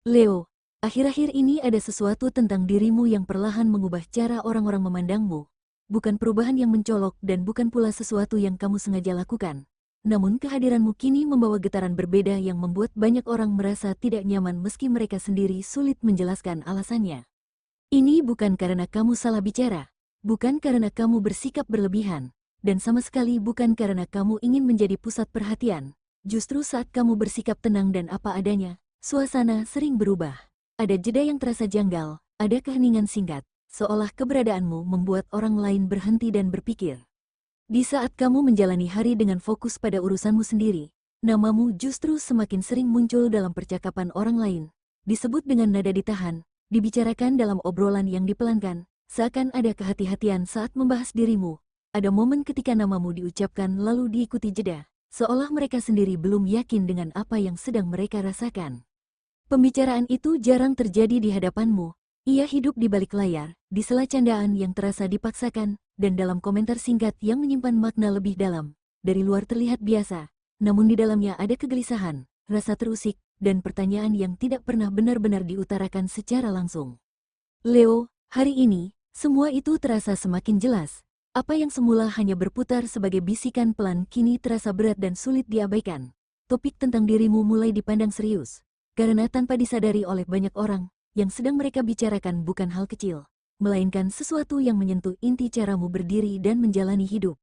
Leo, akhir-akhir ini ada sesuatu tentang dirimu yang perlahan mengubah cara orang-orang memandangmu. Bukan perubahan yang mencolok dan bukan pula sesuatu yang kamu sengaja lakukan. Namun kehadiranmu kini membawa getaran berbeda yang membuat banyak orang merasa tidak nyaman meski mereka sendiri sulit menjelaskan alasannya. Ini bukan karena kamu salah bicara, bukan karena kamu bersikap berlebihan, dan sama sekali bukan karena kamu ingin menjadi pusat perhatian. Justru saat kamu bersikap tenang dan apa adanya, suasana sering berubah. Ada jeda yang terasa janggal, ada keheningan singkat, seolah keberadaanmu membuat orang lain berhenti dan berpikir. Di saat kamu menjalani hari dengan fokus pada urusanmu sendiri, namamu justru semakin sering muncul dalam percakapan orang lain, disebut dengan nada ditahan, dibicarakan dalam obrolan yang dipelankan, seakan ada kehati-hatian saat membahas dirimu. Ada momen ketika namamu diucapkan lalu diikuti jeda, seolah mereka sendiri belum yakin dengan apa yang sedang mereka rasakan. Pembicaraan itu jarang terjadi di hadapanmu. Ia hidup di balik layar, di sela candaan yang terasa dipaksakan, dan dalam komentar singkat yang menyimpan makna lebih dalam. Dari luar terlihat biasa, namun di dalamnya ada kegelisahan, rasa terusik, dan pertanyaan yang tidak pernah benar-benar diutarakan secara langsung. Leo, hari ini, semua itu terasa semakin jelas. Apa yang semula hanya berputar sebagai bisikan pelan kini terasa berat dan sulit diabaikan. Topik tentang dirimu mulai dipandang serius, karena tanpa disadari oleh banyak orang, yang sedang mereka bicarakan bukan hal kecil, melainkan sesuatu yang menyentuh inti caramu berdiri dan menjalani hidup.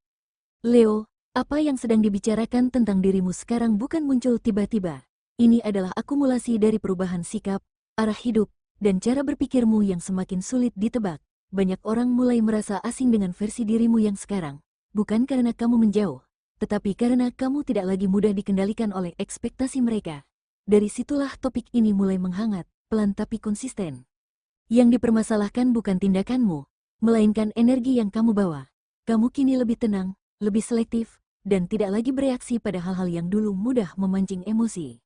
Leo, apa yang sedang dibicarakan tentang dirimu sekarang bukan muncul tiba-tiba. Ini adalah akumulasi dari perubahan sikap, arah hidup, dan cara berpikirmu yang semakin sulit ditebak. Banyak orang mulai merasa asing dengan versi dirimu yang sekarang. Bukan karena kamu menjauh, tetapi karena kamu tidak lagi mudah dikendalikan oleh ekspektasi mereka. Dari situlah topik ini mulai menghangat, pelan tapi konsisten. Yang dipermasalahkan bukan tindakanmu, melainkan energi yang kamu bawa. Kamu kini lebih tenang, lebih selektif, dan tidak lagi bereaksi pada hal-hal yang dulu mudah memancing emosi.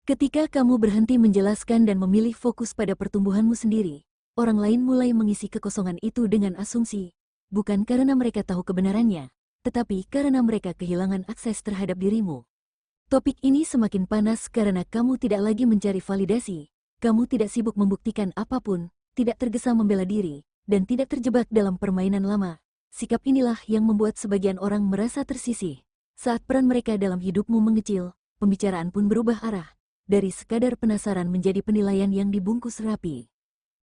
Ketika kamu berhenti menjelaskan dan memilih fokus pada pertumbuhanmu sendiri, orang lain mulai mengisi kekosongan itu dengan asumsi, bukan karena mereka tahu kebenarannya, tetapi karena mereka kehilangan akses terhadap dirimu. Topik ini semakin panas karena kamu tidak lagi mencari validasi, kamu tidak sibuk membuktikan apapun, tidak tergesa membela diri, dan tidak terjebak dalam permainan lama. Sikap inilah yang membuat sebagian orang merasa tersisih. Saat peran mereka dalam hidupmu mengecil, pembicaraan pun berubah arah, dari sekadar penasaran menjadi penilaian yang dibungkus rapi.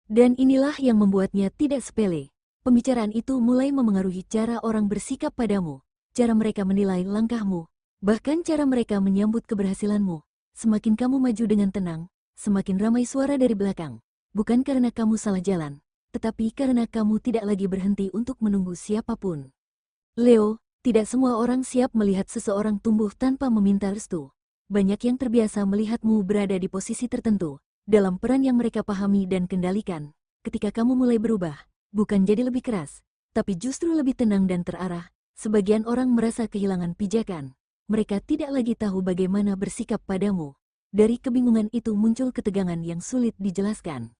Dan inilah yang membuatnya tidak sepele. Pembicaraan itu mulai memengaruhi cara orang bersikap padamu, cara mereka menilai langkahmu, bahkan cara mereka menyambut keberhasilanmu. Semakin kamu maju dengan tenang, semakin ramai suara dari belakang. Bukan karena kamu salah jalan, tetapi karena kamu tidak lagi berhenti untuk menunggu siapapun. Leo, tidak semua orang siap melihat seseorang tumbuh tanpa meminta restu. Banyak yang terbiasa melihatmu berada di posisi tertentu, dalam peran yang mereka pahami dan kendalikan. Ketika kamu mulai berubah, bukan jadi lebih keras, tapi justru lebih tenang dan terarah, sebagian orang merasa kehilangan pijakan. Mereka tidak lagi tahu bagaimana bersikap padamu. Dari kebingungan itu muncul ketegangan yang sulit dijelaskan.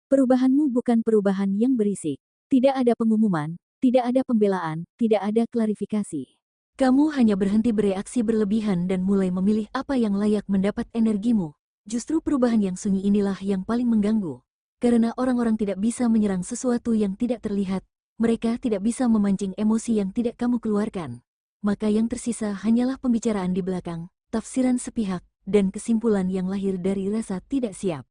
Perubahanmu bukan perubahan yang berisik. Tidak ada pengumuman, tidak ada pembelaan, tidak ada klarifikasi. Kamu hanya berhenti bereaksi berlebihan dan mulai memilih apa yang layak mendapat energimu. Justru perubahan yang sunyi inilah yang paling mengganggu. Karena orang-orang tidak bisa menyerang sesuatu yang tidak terlihat, mereka tidak bisa memancing emosi yang tidak kamu keluarkan. Maka yang tersisa hanyalah pembicaraan di belakang, tafsiran sepihak, dan kesimpulan yang lahir dari rasa tidak siap.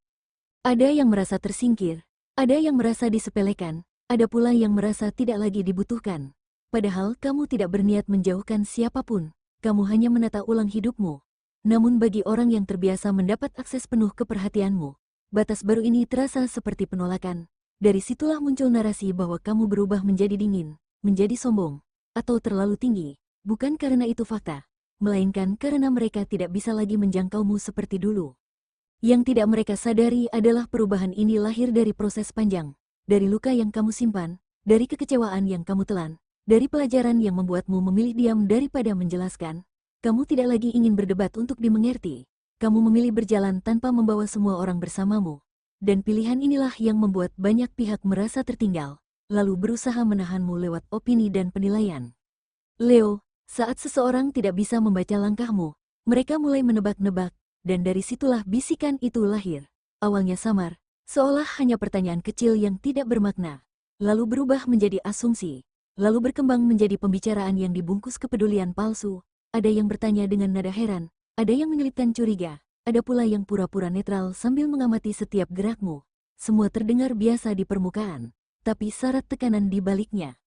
Ada yang merasa tersingkir, ada yang merasa disepelekan, ada pula yang merasa tidak lagi dibutuhkan. Padahal kamu tidak berniat menjauhkan siapapun, kamu hanya menata ulang hidupmu. Namun bagi orang yang terbiasa mendapat akses penuh ke perhatianmu, batas baru ini terasa seperti penolakan. Dari situlah muncul narasi bahwa kamu berubah menjadi dingin, menjadi sombong, atau terlalu tinggi. Bukan karena itu fakta, melainkan karena mereka tidak bisa lagi menjangkaumu seperti dulu. Yang tidak mereka sadari adalah perubahan ini lahir dari proses panjang, dari luka yang kamu simpan, dari kekecewaan yang kamu telan, dari pelajaran yang membuatmu memilih diam daripada menjelaskan. Kamu tidak lagi ingin berdebat untuk dimengerti. Kamu memilih berjalan tanpa membawa semua orang bersamamu. Dan pilihan inilah yang membuat banyak pihak merasa tertinggal, lalu berusaha menahanmu lewat opini dan penilaian. Leo, saat seseorang tidak bisa membaca langkahmu, mereka mulai menebak-nebak, dan dari situlah bisikan itu lahir. awalnya samar, seolah hanya pertanyaan kecil yang tidak bermakna, lalu berubah menjadi asumsi, lalu berkembang menjadi pembicaraan yang dibungkus kepedulian palsu. Ada yang bertanya dengan nada heran, ada yang menyelipkan curiga, ada pula yang pura-pura netral sambil mengamati setiap gerakmu. Semua terdengar biasa di permukaan, tapi syarat tekanan di baliknya.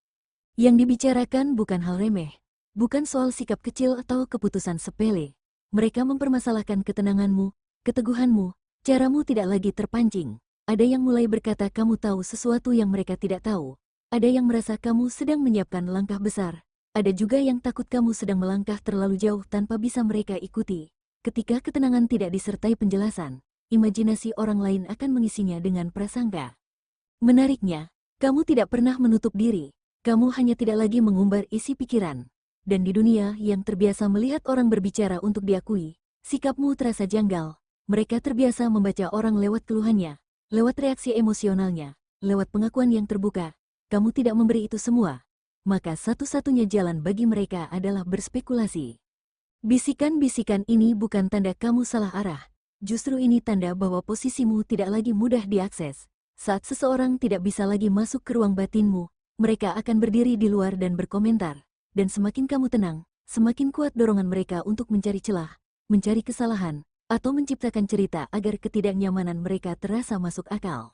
Yang dibicarakan bukan hal remeh, bukan soal sikap kecil atau keputusan sepele. Mereka mempermasalahkan ketenanganmu, keteguhanmu, caramu tidak lagi terpancing. Ada yang mulai berkata kamu tahu sesuatu yang mereka tidak tahu. Ada yang merasa kamu sedang menyiapkan langkah besar. Ada juga yang takut kamu sedang melangkah terlalu jauh tanpa bisa mereka ikuti. Ketika ketenangan tidak disertai penjelasan, imajinasi orang lain akan mengisinya dengan prasangka. Menariknya, kamu tidak pernah menutup diri. Kamu hanya tidak lagi mengumbar isi pikiran. Dan di dunia yang terbiasa melihat orang berbicara untuk diakui, sikapmu terasa janggal. Mereka terbiasa membaca orang lewat keluhannya, lewat reaksi emosionalnya, lewat pengakuan yang terbuka. Kamu tidak memberi itu semua. Maka satu-satunya jalan bagi mereka adalah berspekulasi. Bisikan-bisikan ini bukan tanda kamu salah arah. Justru ini tanda bahwa posisimu tidak lagi mudah diakses. Saat seseorang tidak bisa lagi masuk ke ruang batinmu, mereka akan berdiri di luar dan berkomentar. Dan semakin kamu tenang, semakin kuat dorongan mereka untuk mencari celah, mencari kesalahan, atau menciptakan cerita agar ketidaknyamanan mereka terasa masuk akal.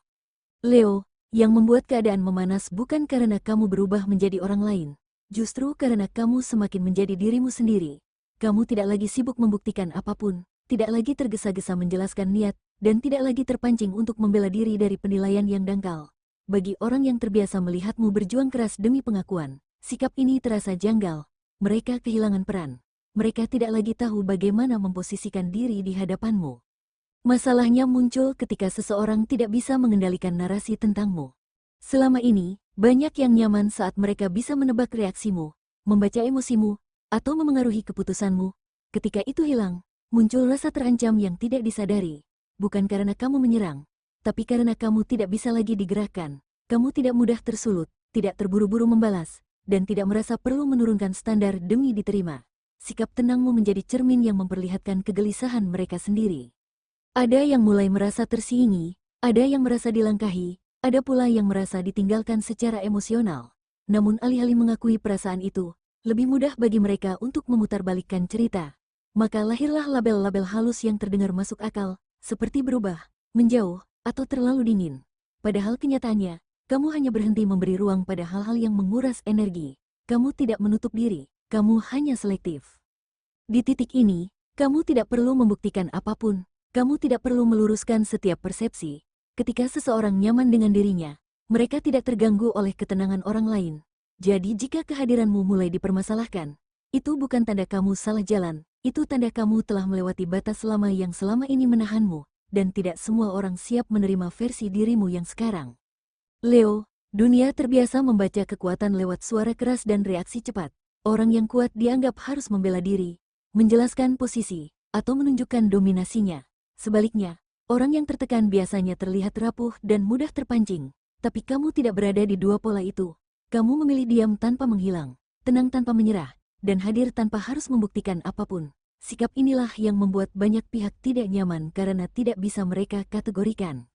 Leo, yang membuat keadaan memanas bukan karena kamu berubah menjadi orang lain, justru karena kamu semakin menjadi dirimu sendiri. Kamu tidak lagi sibuk membuktikan apapun, tidak lagi tergesa-gesa menjelaskan niat, dan tidak lagi terpancing untuk membela diri dari penilaian yang dangkal. Bagi orang yang terbiasa melihatmu berjuang keras demi pengakuan, sikap ini terasa janggal. Mereka kehilangan peran. Mereka tidak lagi tahu bagaimana memposisikan diri di hadapanmu. Masalahnya muncul ketika seseorang tidak bisa mengendalikan narasi tentangmu. Selama ini, banyak yang nyaman saat mereka bisa menebak reaksimu, membaca emosimu, atau memengaruhi keputusanmu. Ketika itu hilang, muncul rasa terancam yang tidak disadari. Bukan karena kamu menyerang, tapi karena kamu tidak bisa lagi digerakkan. Kamu tidak mudah tersulut, tidak terburu-buru membalas, dan tidak merasa perlu menurunkan standar demi diterima. Sikap tenangmu menjadi cermin yang memperlihatkan kegelisahan mereka sendiri. Ada yang mulai merasa tersingi, ada yang merasa dilangkahi, ada pula yang merasa ditinggalkan secara emosional. Namun alih-alih mengakui perasaan itu, lebih mudah bagi mereka untuk memutarbalikkan cerita. Maka lahirlah label-label halus yang terdengar masuk akal, seperti berubah, menjauh, atau terlalu dingin. Padahal kenyataannya, kamu hanya berhenti memberi ruang pada hal-hal yang menguras energi. Kamu tidak menutup diri, kamu hanya selektif. Di titik ini, kamu tidak perlu membuktikan apapun, kamu tidak perlu meluruskan setiap persepsi. Ketika seseorang nyaman dengan dirinya, mereka tidak terganggu oleh ketenangan orang lain. Jadi jika kehadiranmu mulai dipermasalahkan, itu bukan tanda kamu salah jalan, itu tanda kamu telah melewati batas lama yang selama ini menahanmu, dan tidak semua orang siap menerima versi dirimu yang sekarang. Leo, dunia terbiasa membaca kekuatan lewat suara keras dan reaksi cepat. Orang yang kuat dianggap harus membela diri, menjelaskan posisi, atau menunjukkan dominasinya. Sebaliknya, orang yang tertekan biasanya terlihat rapuh dan mudah terpancing. Tapi kamu tidak berada di dua pola itu. Kamu memilih diam tanpa menghilang, tenang tanpa menyerah, dan hadir tanpa harus membuktikan apapun. Sikap inilah yang membuat banyak pihak tidak nyaman karena tidak bisa mereka kategorikan.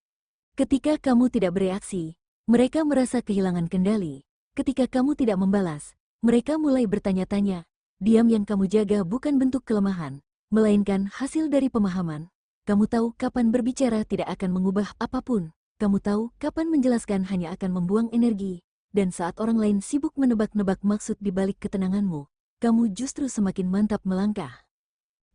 Ketika kamu tidak bereaksi, mereka merasa kehilangan kendali. Ketika kamu tidak membalas, mereka mulai bertanya-tanya. Diam yang kamu jaga bukan bentuk kelemahan, melainkan hasil dari pemahaman. Kamu tahu kapan berbicara tidak akan mengubah apapun. Kamu tahu kapan menjelaskan hanya akan membuang energi. Dan saat orang lain sibuk menebak-nebak maksud di balik ketenanganmu, kamu justru semakin mantap melangkah.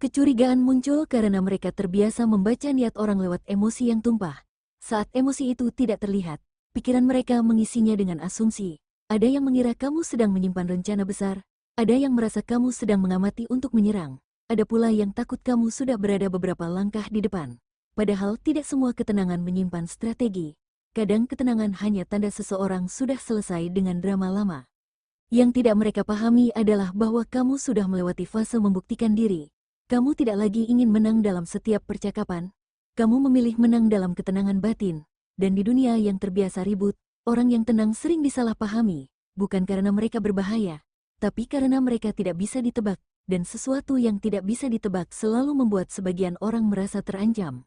Kecurigaan muncul karena mereka terbiasa membaca niat orang lewat emosi yang tumpah. Saat emosi itu tidak terlihat, pikiran mereka mengisinya dengan asumsi. Ada yang mengira kamu sedang menyimpan rencana besar, ada yang merasa kamu sedang mengamati untuk menyerang, ada pula yang takut kamu sudah berada beberapa langkah di depan. Padahal tidak semua ketenangan menyimpan strategi. Kadang ketenangan hanya tanda seseorang sudah selesai dengan drama lama. Yang tidak mereka pahami adalah bahwa kamu sudah melewati fase membuktikan diri. Kamu tidak lagi ingin menang dalam setiap percakapan. Kamu memilih menang dalam ketenangan batin. Dan di dunia yang terbiasa ribut, orang yang tenang sering disalahpahami, bukan karena mereka berbahaya, tapi karena mereka tidak bisa ditebak, dan sesuatu yang tidak bisa ditebak selalu membuat sebagian orang merasa terancam.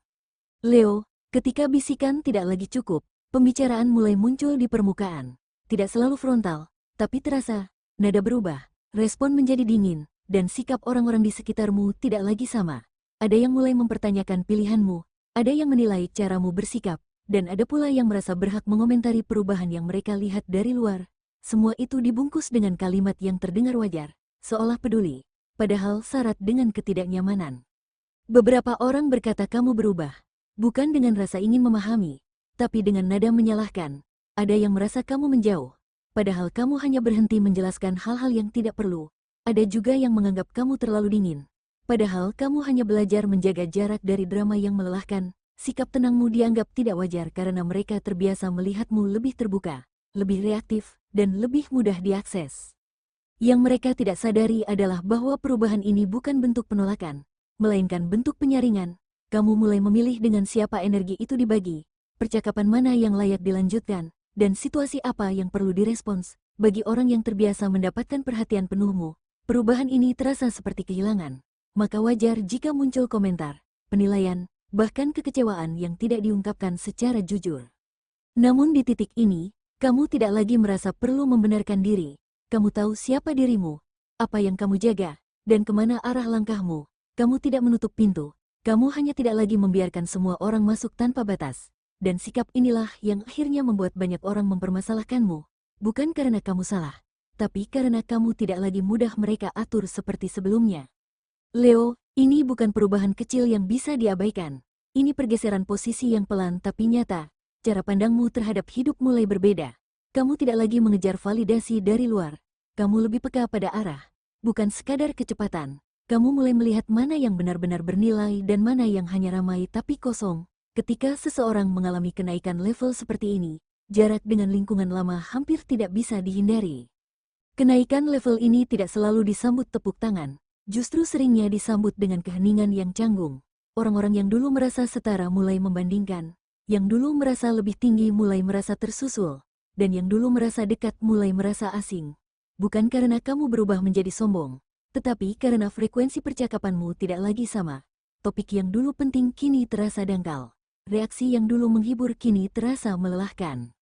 Leo, Ketika bisikan tidak lagi cukup, pembicaraan mulai muncul di permukaan. Tidak selalu frontal, tapi terasa, nada berubah, respon menjadi dingin, dan sikap orang-orang di sekitarmu tidak lagi sama. Ada yang mulai mempertanyakan pilihanmu, ada yang menilai caramu bersikap, dan ada pula yang merasa berhak mengomentari perubahan yang mereka lihat dari luar. Semua itu dibungkus dengan kalimat yang terdengar wajar, seolah peduli, padahal syarat dengan ketidaknyamanan. Beberapa orang berkata kamu berubah, bukan dengan rasa ingin memahami, tapi dengan nada menyalahkan. Ada yang merasa kamu menjauh, padahal kamu hanya berhenti menjelaskan hal-hal yang tidak perlu. Ada juga yang menganggap kamu terlalu dingin, padahal kamu hanya belajar menjaga jarak dari drama yang melelahkan. Sikap tenangmu dianggap tidak wajar karena mereka terbiasa melihatmu lebih terbuka, lebih reaktif, dan lebih mudah diakses. Yang mereka tidak sadari adalah bahwa perubahan ini bukan bentuk penolakan, melainkan bentuk penyaringan. Kamu mulai memilih dengan siapa energi itu dibagi, percakapan mana yang layak dilanjutkan, dan situasi apa yang perlu direspons. Bagi orang yang terbiasa mendapatkan perhatian penuhmu, perubahan ini terasa seperti kehilangan. Maka wajar jika muncul komentar, penilaian, bahkan kekecewaan yang tidak diungkapkan secara jujur. Namun di titik ini, kamu tidak lagi merasa perlu membenarkan diri. Kamu tahu siapa dirimu, apa yang kamu jaga, dan kemana arah langkahmu. Kamu tidak menutup pintu. Kamu hanya tidak lagi membiarkan semua orang masuk tanpa batas. Dan sikap inilah yang akhirnya membuat banyak orang mempermasalahkanmu. Bukan karena kamu salah, tapi karena kamu tidak lagi mudah mereka atur seperti sebelumnya. Leo, ini bukan perubahan kecil yang bisa diabaikan. Ini pergeseran posisi yang pelan tapi nyata. Cara pandangmu terhadap hidup mulai berbeda. Kamu tidak lagi mengejar validasi dari luar. Kamu lebih peka pada arah, bukan sekadar kecepatan. Kamu mulai melihat mana yang benar-benar bernilai dan mana yang hanya ramai tapi kosong. Ketika seseorang mengalami kenaikan level seperti ini, jarak dengan lingkungan lama hampir tidak bisa dihindari. Kenaikan level ini tidak selalu disambut tepuk tangan, justru seringnya disambut dengan keheningan yang canggung. Orang-orang yang dulu merasa setara mulai membandingkan, yang dulu merasa lebih tinggi mulai merasa tersusul, dan yang dulu merasa dekat mulai merasa asing. Bukan karena kamu berubah menjadi sombong, tetapi karena frekuensi percakapanmu tidak lagi sama. Topik yang dulu penting kini terasa dangkal. Reaksi yang dulu menghibur kini terasa melelahkan.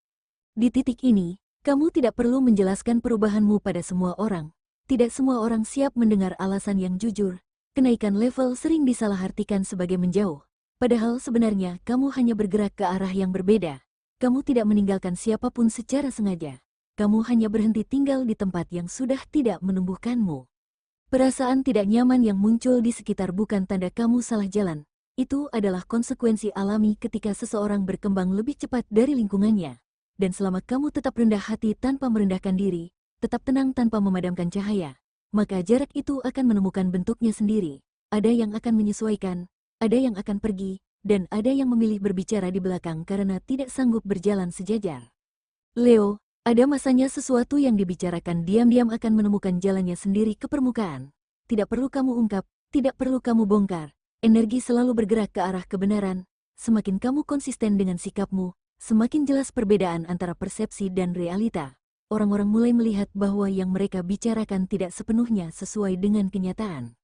Di titik ini, kamu tidak perlu menjelaskan perubahanmu pada semua orang. Tidak semua orang siap mendengar alasan yang jujur. Kenaikan level sering disalahartikan sebagai menjauh. Padahal sebenarnya kamu hanya bergerak ke arah yang berbeda. Kamu tidak meninggalkan siapapun secara sengaja. Kamu hanya berhenti tinggal di tempat yang sudah tidak menumbuhkanmu. Perasaan tidak nyaman yang muncul di sekitar bukan tanda kamu salah jalan. Itu adalah konsekuensi alami ketika seseorang berkembang lebih cepat dari lingkungannya. Dan selama kamu tetap rendah hati tanpa merendahkan diri, tetap tenang tanpa memadamkan cahaya, maka jarak itu akan menemukan bentuknya sendiri. Ada yang akan menyesuaikan, ada yang akan pergi, dan ada yang memilih berbicara di belakang karena tidak sanggup berjalan sejajar. Leo, ada masanya sesuatu yang dibicarakan diam-diam akan menemukan jalannya sendiri ke permukaan. Tidak perlu kamu ungkap, tidak perlu kamu bongkar. Energi selalu bergerak ke arah kebenaran. Semakin kamu konsisten dengan sikapmu, semakin jelas perbedaan antara persepsi dan realita. Orang-orang mulai melihat bahwa yang mereka bicarakan tidak sepenuhnya sesuai dengan kenyataan.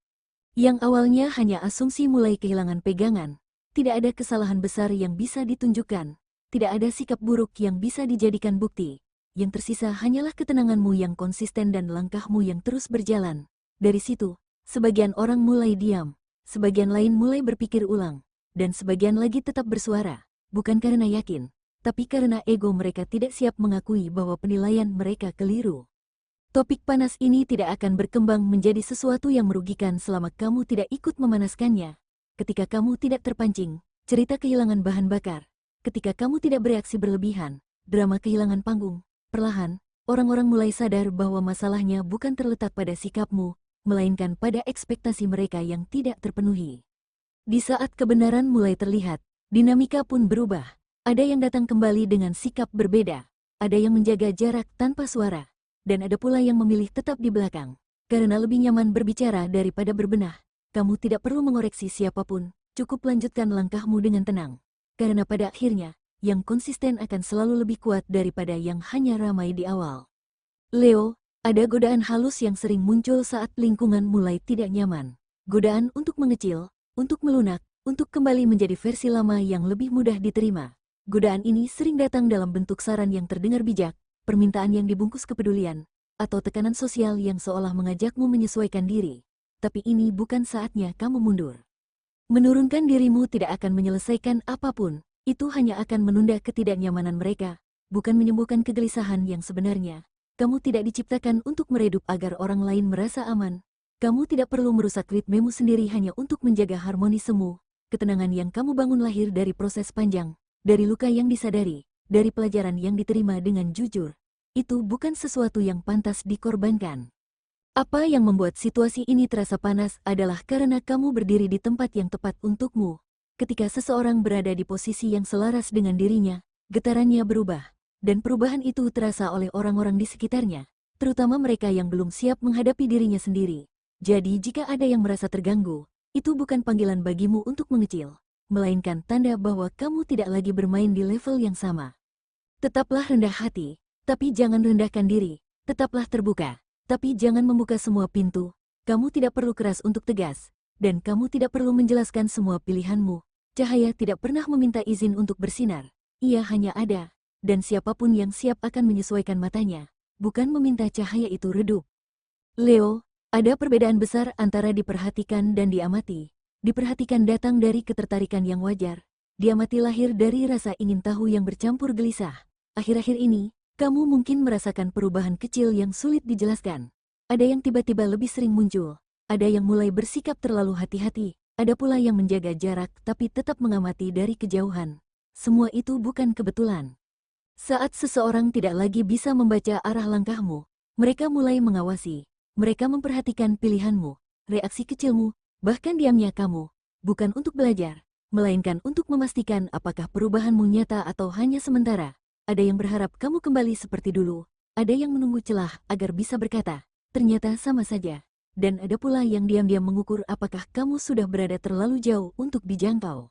Yang awalnya hanya asumsi mulai kehilangan pegangan. Tidak ada kesalahan besar yang bisa ditunjukkan. Tidak ada sikap buruk yang bisa dijadikan bukti. Yang tersisa hanyalah ketenanganmu yang konsisten dan langkahmu yang terus berjalan. Dari situ, sebagian orang mulai diam, sebagian lain mulai berpikir ulang, dan sebagian lagi tetap bersuara, bukan karena yakin, tapi karena ego mereka tidak siap mengakui bahwa penilaian mereka keliru. Topik panas ini tidak akan berkembang menjadi sesuatu yang merugikan selama kamu tidak ikut memanaskannya. Ketika kamu tidak terpancing, cerita kehilangan bahan bakar. Ketika kamu tidak bereaksi berlebihan, drama kehilangan panggung. Perlahan, orang-orang mulai sadar bahwa masalahnya bukan terletak pada sikapmu, melainkan pada ekspektasi mereka yang tidak terpenuhi. Di saat kebenaran mulai terlihat, dinamika pun berubah. Ada yang datang kembali dengan sikap berbeda, ada yang menjaga jarak tanpa suara, dan ada pula yang memilih tetap di belakang. Karena lebih nyaman berbicara daripada berbenah, kamu tidak perlu mengoreksi siapapun, cukup lanjutkan langkahmu dengan tenang. Karena pada akhirnya, yang konsisten akan selalu lebih kuat daripada yang hanya ramai di awal. Leo, ada godaan halus yang sering muncul saat lingkungan mulai tidak nyaman. Godaan untuk mengecil, untuk melunak, untuk kembali menjadi versi lama yang lebih mudah diterima. Godaan ini sering datang dalam bentuk saran yang terdengar bijak, permintaan yang dibungkus kepedulian, atau tekanan sosial yang seolah mengajakmu menyesuaikan diri. Tapi ini bukan saatnya kamu mundur. Menurunkan dirimu tidak akan menyelesaikan apapun, itu hanya akan menunda ketidaknyamanan mereka, bukan menyembuhkan kegelisahan yang sebenarnya. Kamu tidak diciptakan untuk meredup agar orang lain merasa aman. Kamu tidak perlu merusak ritmemu sendiri hanya untuk menjaga harmoni semu. Ketenangan yang kamu bangun lahir dari proses panjang, dari luka yang disadari, dari pelajaran yang diterima dengan jujur. Itu bukan sesuatu yang pantas dikorbankan. Apa yang membuat situasi ini terasa panas adalah karena kamu berdiri di tempat yang tepat untukmu. Ketika seseorang berada di posisi yang selaras dengan dirinya, getarannya berubah, dan perubahan itu terasa oleh orang-orang di sekitarnya, terutama mereka yang belum siap menghadapi dirinya sendiri. Jadi jika ada yang merasa terganggu, itu bukan panggilan bagimu untuk mengecil, melainkan tanda bahwa kamu tidak lagi bermain di level yang sama. Tetaplah rendah hati, tapi jangan rendahkan diri. Tetaplah terbuka, tapi jangan membuka semua pintu. Kamu tidak perlu keras untuk tegas, dan kamu tidak perlu menjelaskan semua pilihanmu. Cahaya tidak pernah meminta izin untuk bersinar. Ia hanya ada, dan siapapun yang siap akan menyesuaikan matanya, bukan meminta cahaya itu redup. Leo, ada perbedaan besar antara diperhatikan dan diamati. Diperhatikan datang dari ketertarikan yang wajar. Diamati lahir dari rasa ingin tahu yang bercampur gelisah. Akhir-akhir ini, kamu mungkin merasakan perubahan kecil yang sulit dijelaskan. Ada yang tiba-tiba lebih sering muncul. Ada yang mulai bersikap terlalu hati-hati. Ada pula yang menjaga jarak tapi tetap mengamati dari kejauhan. Semua itu bukan kebetulan. Saat seseorang tidak lagi bisa membaca arah langkahmu, mereka mulai mengawasi. Mereka memperhatikan pilihanmu, reaksi kecilmu, bahkan diamnya kamu, bukan untuk belajar, melainkan untuk memastikan apakah perubahanmu nyata atau hanya sementara. Ada yang berharap kamu kembali seperti dulu, ada yang menunggu celah agar bisa berkata, ternyata sama saja, dan ada pula yang diam-diam mengukur apakah kamu sudah berada terlalu jauh untuk dijangkau.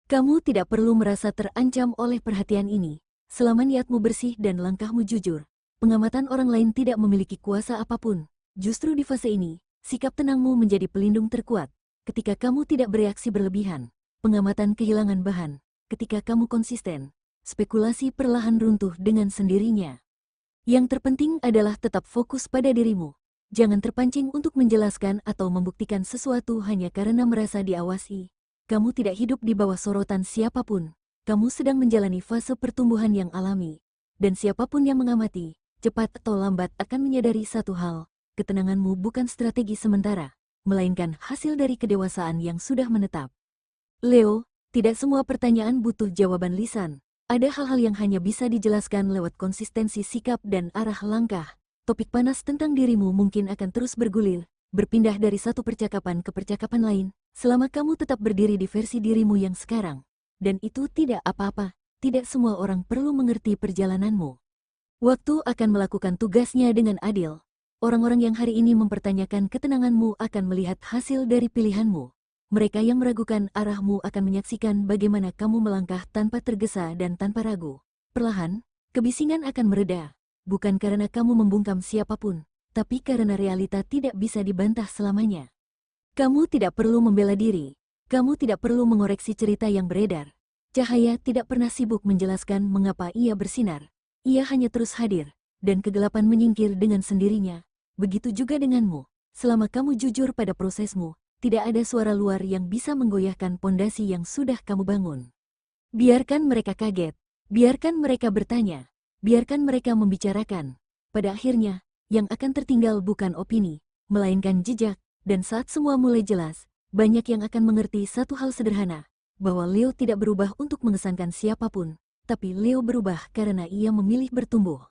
Kamu tidak perlu merasa terancam oleh perhatian ini, selama niatmu bersih dan langkahmu jujur. Pengamatan orang lain tidak memiliki kuasa apapun. Justru di fase ini, sikap tenangmu menjadi pelindung terkuat. Ketika kamu tidak bereaksi berlebihan, pengamatan kehilangan bahan. Ketika kamu konsisten, spekulasi perlahan runtuh dengan sendirinya. Yang terpenting adalah tetap fokus pada dirimu. Jangan terpancing untuk menjelaskan atau membuktikan sesuatu hanya karena merasa diawasi. Kamu tidak hidup di bawah sorotan siapapun. Kamu sedang menjalani fase pertumbuhan yang alami. Dan siapapun yang mengamati, cepat atau lambat akan menyadari satu hal. Ketenanganmu bukan strategi sementara, melainkan hasil dari kedewasaan yang sudah menetap. Leo, tidak semua pertanyaan butuh jawaban lisan. Ada hal-hal yang hanya bisa dijelaskan lewat konsistensi sikap dan arah langkah. Topik panas tentang dirimu mungkin akan terus bergulir, berpindah dari satu percakapan ke percakapan lain, selama kamu tetap berdiri di versi dirimu yang sekarang. Dan itu tidak apa-apa, tidak semua orang perlu mengerti perjalananmu. Waktu akan melakukan tugasnya dengan adil. Orang-orang yang hari ini mempertanyakan ketenanganmu akan melihat hasil dari pilihanmu. Mereka yang meragukan arahmu akan menyaksikan bagaimana kamu melangkah tanpa tergesa dan tanpa ragu. Perlahan, kebisingan akan mereda. Bukan karena kamu membungkam siapapun, tapi karena realita tidak bisa dibantah selamanya. Kamu tidak perlu membela diri. Kamu tidak perlu mengoreksi cerita yang beredar. Cahaya tidak pernah sibuk menjelaskan mengapa ia bersinar. Ia hanya terus hadir, dan kegelapan menyingkir dengan sendirinya. Begitu juga denganmu, selama kamu jujur pada prosesmu, tidak ada suara luar yang bisa menggoyahkan pondasi yang sudah kamu bangun. Biarkan mereka kaget, biarkan mereka bertanya, biarkan mereka membicarakan. Pada akhirnya, yang akan tertinggal bukan opini, melainkan jejak, dan saat semua mulai jelas, banyak yang akan mengerti satu hal sederhana, bahwa Leo tidak berubah untuk mengesankan siapapun, tapi Leo berubah karena ia memilih bertumbuh.